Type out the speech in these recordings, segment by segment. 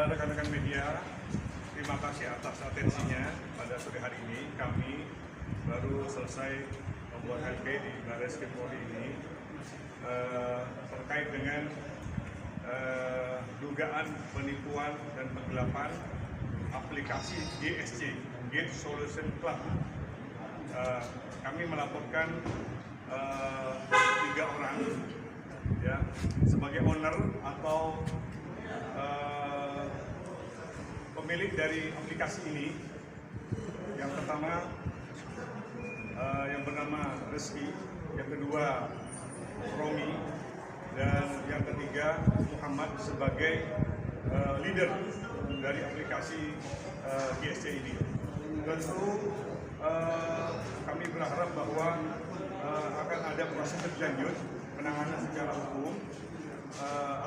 Rekan-rekan media, terima kasih atas atensinya pada sore hari ini. Kami baru selesai membuat LP di Barreskrim Polri ini terkait dengan dugaan penipuan dan penggelapan aplikasi GSC, Get Solution Club. Kami melaporkan 3 orang ya sebagai owner atau pemilik dari aplikasi ini. Yang pertama yang bernama Rizky, yang kedua Romi, dan yang ketiga Muhammad sebagai leader dari aplikasi GSC ini. Tentu kami berharap bahwa akan ada proses lebih lanjut penanganan secara hukum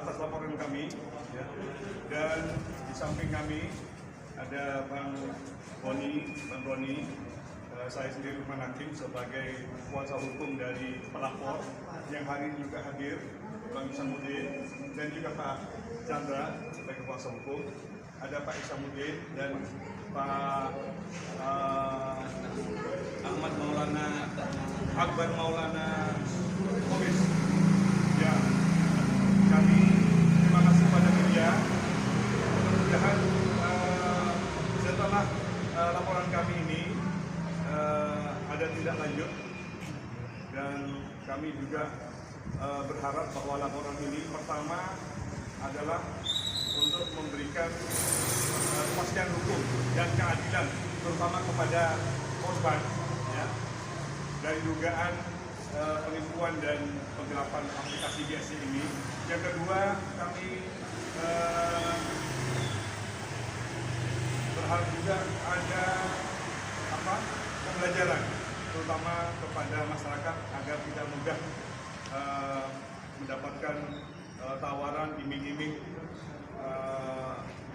atas laporan kami ya. Dan di samping kami ada Bang Roni, saya sendiri Lukman Hakim sebagai kuasa hukum dari pelapor yang hari ini juga hadir, Bang Isamuddin, dan juga Pak Chandra sebagai kuasa hukum, ada Pak Isamuddin dan Pak Akbar Maulana Komis. Ya, kami terima kasih pada media. Mudah-mudahan setelah laporan kami ini ada tindak lanjut, dan kami juga berharap bahwa laporan ini pertama adalah untuk memberikan kepastian hukum dan keadilan terutama kepada korban ya, dari dugaan penipuan dan penggelapan aplikasi GSC ini. Yang kedua, kami berharap juga ada pembelajaran terutama kepada masyarakat agar tidak mudah mendapatkan tawaran iming-iming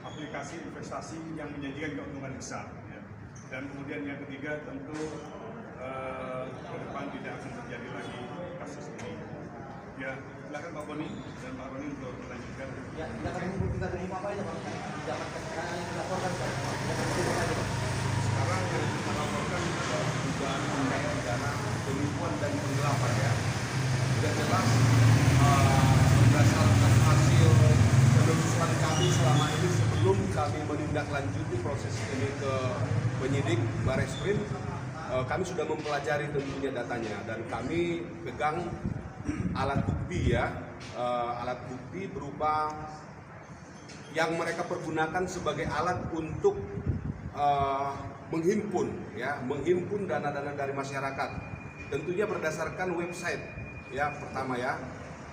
aplikasi investasi yang menjanjikan keuntungan besar ya. Dan kemudian yang ketiga tentu ke depan tidak akan terjadi lagi kasus ini ya. Silakan Pak Boni dan Pak Roni untuk melanjutkan. Ya, tindakan hukum kita terima apa aja Pak? Didapatkan sekarang yang dilaporkan Pak? Sekarang yang kita laporkan adalah dugaan pencairan dana penipuan dan penggelapan ya. Sudah jelas berdasarkan hasil penelusuran kami selama ini sebelum kami menindaklanjuti proses ini ke penyidik Barreskrim, kami sudah mempelajari tentunya datanya dan kami pegang alat bukti ya, alat bukti berupa yang mereka pergunakan sebagai alat untuk menghimpun dana-dana dari masyarakat. Tentunya berdasarkan website ya pertama ya.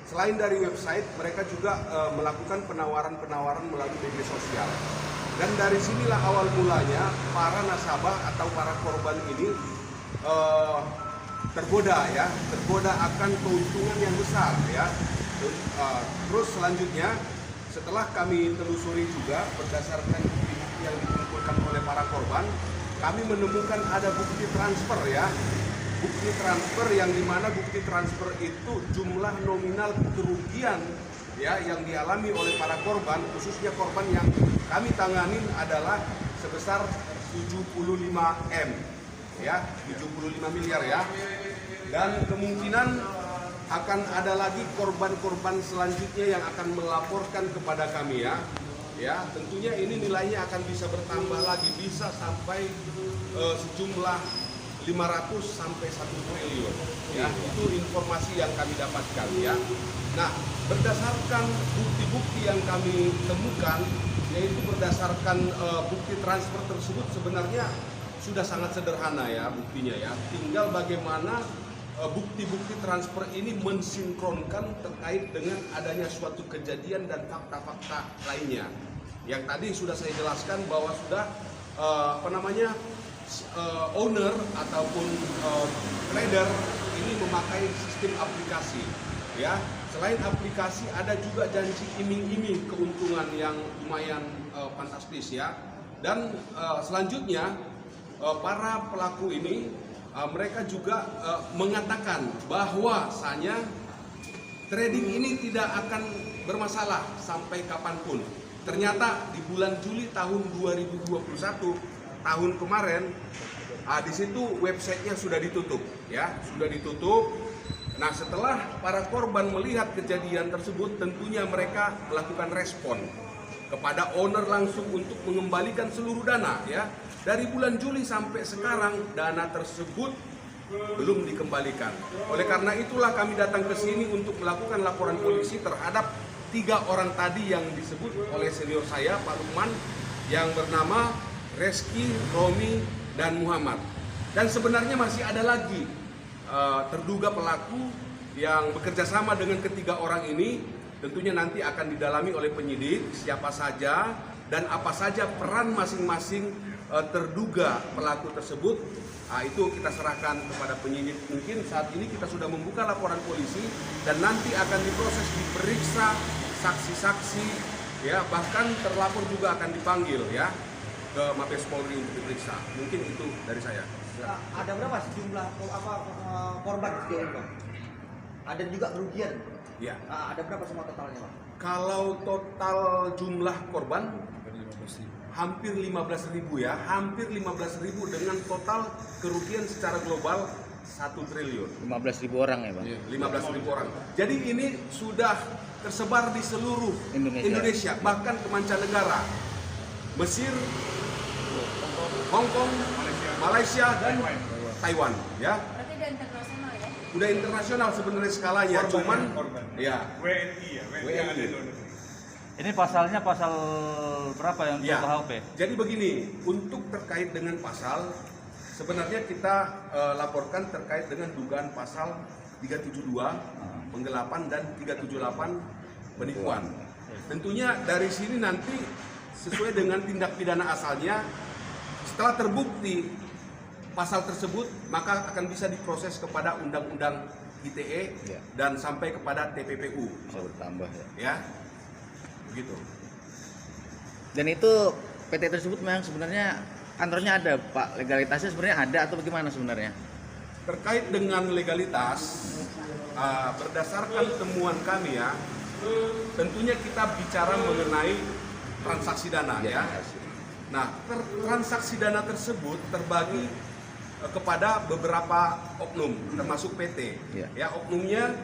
Selain dari website, mereka juga melakukan penawaran-penawaran melalui media sosial. Dan dari sinilah awal mulanya para nasabah atau para korban ini tergoda akan keuntungan yang besar ya. Terus selanjutnya setelah kami telusuri juga berdasarkan bukti yang dikumpulkan oleh para korban, kami menemukan ada bukti transfer ya. Bukti transfer yang dimana bukti transfer itu jumlah nominal kerugian ya yang dialami oleh para korban, khususnya korban yang kami tanganin adalah sebesar 75 M ya, 75 miliar ya. Dan kemungkinan akan ada lagi korban-korban selanjutnya yang akan melaporkan kepada kami ya. Ya, tentunya ini nilainya akan bisa bertambah lagi, bisa sampai sejumlah 500 sampai 1 triliun ya. Itu informasi yang kami dapatkan ya. Nah, berdasarkan bukti-bukti yang kami temukan, yaitu berdasarkan bukti transfer tersebut sebenarnya sudah sangat sederhana ya buktinya ya. Tinggal bagaimana bukti-bukti transfer ini mensinkronkan terkait dengan adanya suatu kejadian dan fakta-fakta lainnya. Yang tadi sudah saya jelaskan bahwa sudah owner ataupun trader ini memakai sistem aplikasi ya. Selain aplikasi ada juga janji iming-iming keuntungan yang lumayan fantastis ya. Dan selanjutnya para pelaku ini mereka juga mengatakan bahwasanya trading ini tidak akan bermasalah sampai kapanpun. Ternyata di bulan Juli tahun 2021, tahun kemarin, di situ websitenya sudah ditutup, ya, sudah ditutup. Nah, setelah para korban melihat kejadian tersebut, tentunya mereka melakukan respon kepada owner langsung untuk mengembalikan seluruh dana, ya. Dari bulan Juli sampai sekarang dana tersebut belum dikembalikan. Oleh karena itulah kami datang ke sini untuk melakukan laporan polisi terhadap 3 orang tadi yang disebut oleh senior saya, Pak Lukman, yang bernama Reski, Romi, dan Muhammad. Dan sebenarnya masih ada lagi terduga pelaku yang bekerja sama dengan ketiga orang ini. Tentunya nanti akan didalami oleh penyidik siapa saja dan apa saja peran masing-masing terduga pelaku tersebut. Itu kita serahkan kepada penyidik. Mungkin saat ini kita sudah membuka laporan polisi dan nanti akan diproses, diperiksa saksi-saksi, ya, bahkan terlapor juga akan dipanggil, ya, ke Mabes Polri untuk diperiksa. Mungkin itu dari saya. Ada berapa sejumlah korban kejadian, Bang? Ada juga kerugian. Ya. Ada berapa semua totalnya, Bang? Kalau total jumlah korban hampir 15.000, ya, hampir 15.000 dengan total kerugian secara global 1 triliun. 15.000 orang ya, Bang? 15.000 orang. Jadi ini sudah tersebar di seluruh Indonesia, bahkan ke mancanegara. Mesir, Hong Kong, Malaysia, dan Taiwan, ya. Berarti udah internasional ya? Udah internasional sebenarnya skalanya, cuman ya WNI ya, WNI yang ada di luar negeri. Ini pasalnya pasal berapa yang ya. KUHP? Jadi begini, untuk terkait dengan pasal, sebenarnya kita laporkan terkait dengan dugaan pasal 372 penggelapan dan 378 penipuan. Tentunya dari sini nanti sesuai dengan tindak pidana asalnya, setelah terbukti pasal tersebut maka akan bisa diproses kepada Undang-Undang ITE Ya. dan sampai kepada TPPU. Bisa bertambah ya. Ya, begitu. Dan itu PT tersebut memang sebenarnya kantornya ada, Pak. Legalitasnya sebenarnya ada atau bagaimana sebenarnya? Terkait dengan legalitas, berdasarkan temuan kami, ya, tentunya kita bicara mengenai transaksi dana, ya. Nah, transaksi dana tersebut terbagi kepada beberapa oknum, termasuk PT. Ya, oknumnya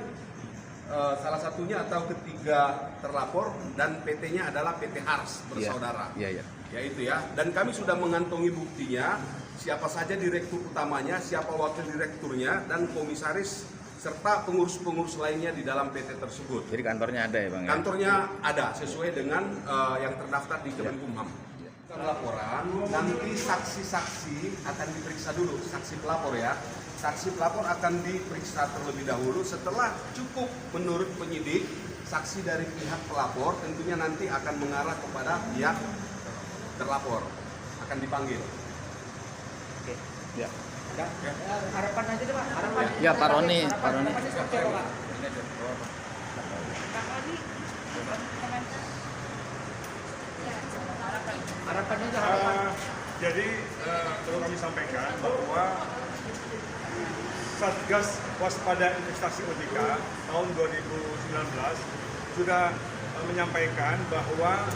salah satunya atau ketiga terlapor dan PT-nya adalah PT Hars bersaudara. Iya. Ya itu, ya. Dan kami sudah mengantongi buktinya, siapa saja direktur utamanya, siapa wakil direkturnya, dan komisaris serta pengurus-pengurus lainnya di dalam PT tersebut. Jadi kantornya ada ya, Bang? Kantornya ada sesuai dengan yang terdaftar di Kemenkumham. Laporan, nanti saksi-saksi akan diperiksa dulu, saksi pelapor, ya. Saksi pelapor akan diperiksa terlebih dahulu. Setelah cukup menurut penyidik, saksi dari pihak pelapor tentunya nanti akan mengarah kepada pihak terlapor, akan dipanggil. Oke. Ya. Harapan aja deh, Pak. Harapan. Ya, Pak Roni. Harapannya seperti apa, Pak? Harapannya aja, harapan. Jadi perlu kami sampaikan bahwa Satgas Waspada Investasi OJK tahun 2019 sudah menyampaikan bahwa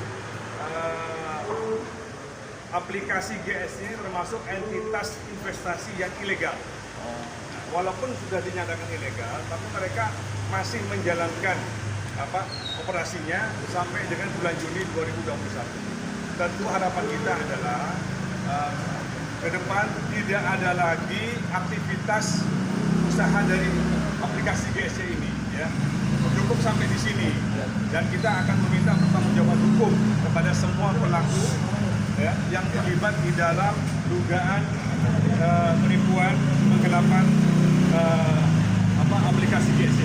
aplikasi GS ini termasuk entitas investasi yang ilegal. Walaupun sudah dinyatakan ilegal, tapi mereka masih menjalankan operasinya sampai dengan bulan Juni 2021. Tentu harapan kita adalah ke depan tidak ada lagi aktivitas usaha dari aplikasi GSC ini, ya. Cukup sampai di sini, dan kita akan meminta pertanggungjawaban hukum kepada semua pelaku, ya, yang terlibat di dalam dugaan penipuan penggelapan aplikasi GSC.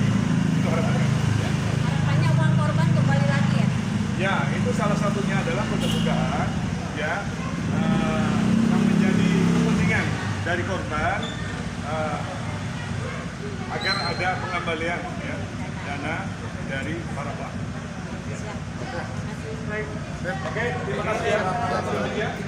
Itu harapan kami. Ya. Harapannya uang korban kembali lagi ya? Ya, itu salah satunya adalah mudah-mudahan, ya, yang menjadi kepentingan dari korban agar ada pengembalian, ya, dana dari para pelaku. Siap. Oke, terima kasih ya.